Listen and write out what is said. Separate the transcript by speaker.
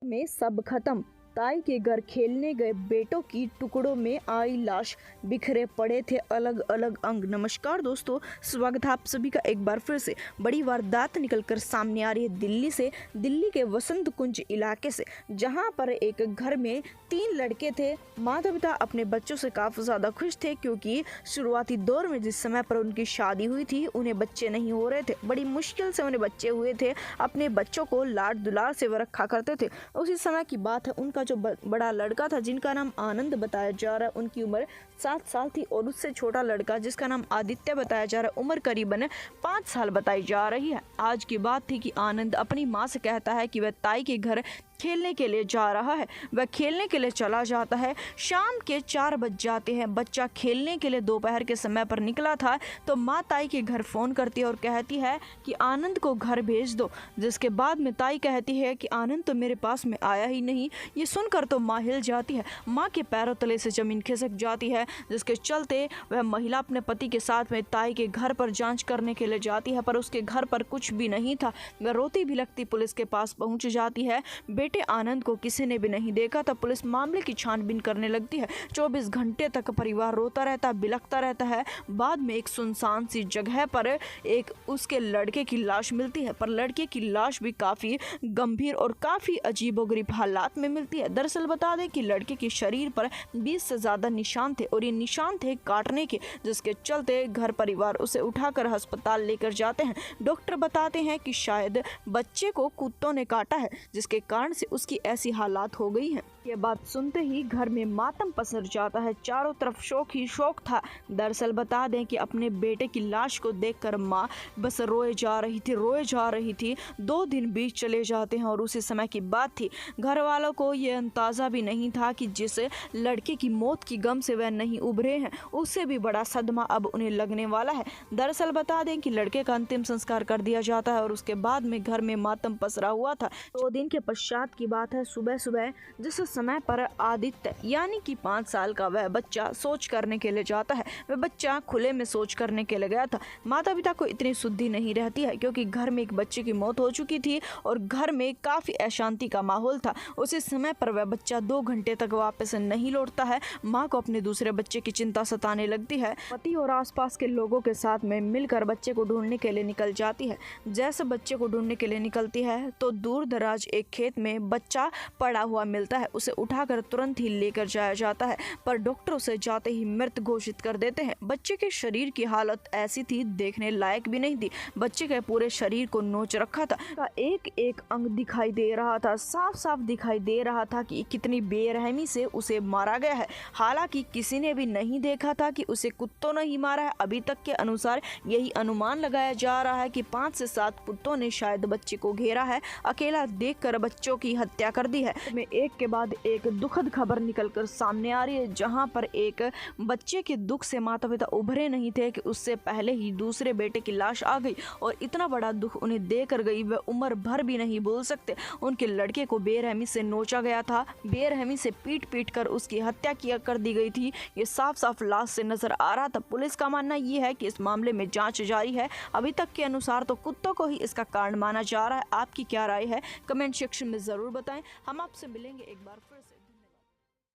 Speaker 1: में सब खत्म। ताई के घर खेलने गए बेटों की टुकड़ों में आई लाश, बिखरे पड़े थे अलग अलग अंग। नमस्कार दोस्तों, स्वागत है आप सभी का एक बार फिर से। बड़ी वारदात निकलकर सामने आ रही है दिल्ली से, दिल्ली के वसंत कुंज इलाके से, जहां पर एक घर में 3 लड़के थे। माता पिता अपने बच्चों से काफी ज्यादा खुश थे क्योंकि शुरुआती दौर में जिस समय पर उनकी शादी हुई थी उन्हें बच्चे नहीं हो रहे थे। बड़ी मुश्किल से उन्हें बच्चे हुए थे। अपने बच्चों को लाड दुलार से वो रखा करते थे। उसी समय की बात है, उनका जो बड़ा लड़का था जिनका नाम आनंद बताया जा रहा है, उनकी उम्र 7 साल थी और उससे छोटा लड़का जिसका नाम आदित्य बताया जा रहा है, उम्र करीबन 5 साल बताई जा रही है। आज की बात थी कि आनंद अपनी माँ से कहता है कि वह ताई के घर खेलने के लिए जा रहा है। वह खेलने के लिए चला जाता है। शाम के 4 बज जाते हैं। बच्चा खेलने के लिए दोपहर के समय पर निकला था तो माँ ताई के घर फ़ोन करती है और कहती है कि आनंद को घर भेज दो। जिसके बाद में ताई कहती है कि आनंद तो मेरे पास में आया ही नहीं। ये सुनकर तो माँ हिल जाती है। माँ के पैरों तले से ज़मीन खिसक जाती है, जिसके चलते वह महिला अपने पति के साथ में ताई के घर पर जाँच करने के लिए जाती है, पर उसके घर पर कुछ भी नहीं था। वह रोती भी लगती पुलिस के पास पहुँच जाती है। बेटे आनंद को किसी ने भी नहीं देखा था। पुलिस मामले की छानबीन करने लगती है। 24 घंटे तक परिवार रोता रहता है, बिलखता रहता है। बाद में एक सुनसान सी जगह पर एक उसके लड़के की लाश मिलती है, पर लड़के की लाश भी काफ़ी गंभीर और काफ़ी अजीबोगरीब हालात में मिलती है। दरअसल बता दें कि लड़के के शरीर पर 20 से ज़्यादा निशान थे और ये निशान थे काटने के, जिसके चलते घर परिवार उसे उठाकर अस्पताल लेकर जाते हैं। डॉक्टर बताते हैं कि शायद बच्चे को कुत्तों ने काटा है, जिसके कारण से उसकी ऐसी हालात हो गई हैं। ये बात सुनते ही घर में मातम पसर जाता है। चारों तरफ शोक ही शोक था। दरअसल बता दें कि अपने बेटे की लाश को देखकर माँ बस रोए जा रही थी। 2 दिन बीत चले जाते हैं और उसी समय की बात थी। घर वालों को ये अंदाजा भी नहीं था कि जिस लड़के की मौत की गम से वह नहीं उभरे हैं, उससे भी बड़ा सदमा अब उन्हें लगने वाला है। दरअसल बता दें कि लड़के का अंतिम संस्कार कर दिया जाता है और उसके बाद में घर में मातम पसरा हुआ था। 2 दिन के पश्चात की बात है, सुबह सुबह जिस समय पर आदित्य यानी कि 5 साल का वह बच्चा शौच करने के लिए जाता है। वह बच्चा खुले में शौच करने के लिए गया था। माता पिता को इतनी शुद्धि नहीं रहती है क्योंकि घर में एक बच्चे की मौत हो चुकी थी और घर में काफी अशांति का माहौल था। उसी समय पर वह बच्चा 2 घंटे तक वापस नहीं लौटता है। माँ को अपने दूसरे बच्चे की चिंता सताने लगती है। पति और आसपास के लोगों के साथ में मिलकर बच्चे को ढूंढने के लिए निकल जाती है। जैसे बच्चे को ढूंढने के लिए निकलती है तो दूर दराज एक खेत में बच्चा पड़ा हुआ मिलता है। उसे उठाकर तुरंत ही लेकर जाया जाता है, पर डॉक्टर उसे जाते ही मृत घोषित कर देते हैं। बच्चे के शरीर की हालत ऐसी थी, देखने लायक भी नहीं थी। बच्चे के पूरे शरीर को नोच रखा था। एक एक अंग दिखाई दे रहा था। साफ साफ दिखाई दे रहा था कि कितनी बेरहमी से उसे मारा गया है। हालांकि किसी ने भी नहीं देखा था कि उसे कुत्तों ने ही मारा है। अभी तक के अनुसार यही अनुमान लगाया जा रहा है कि 5 से 7 कुत्तों ने शायद बच्चे को घेरा है, अकेला देखकर बच्चों की हत्या कर दी है। में एक के बाद एक दुखद खबर निकलकर सामने आ रही है, जहां पर एक बच्चे के दुख से माता पिता उभरे नहीं थे कि उससे पहले ही दूसरे बेटे की लाश आ गई और इतना बड़ा दुख उन्हें देकर गई, वह उम्र भर भी नहीं भूल सकते। उनके लड़के को बेरहमी से नोचा गया था, बेरहमी से पीट कर उसकी हत्या किया कर दी गई थी। ये साफ साफ लाश से नजर आ रहा था। पुलिस का मानना ये है कि इस मामले में जांच जारी है। अभी तक के अनुसार तो कुत्तों को ही इसका कारण माना जा रहा है। आपकी क्या राय है, कमेंट सेक्शन में जरूर बताएं। हम आपसे मिलेंगे एक बार फिर से।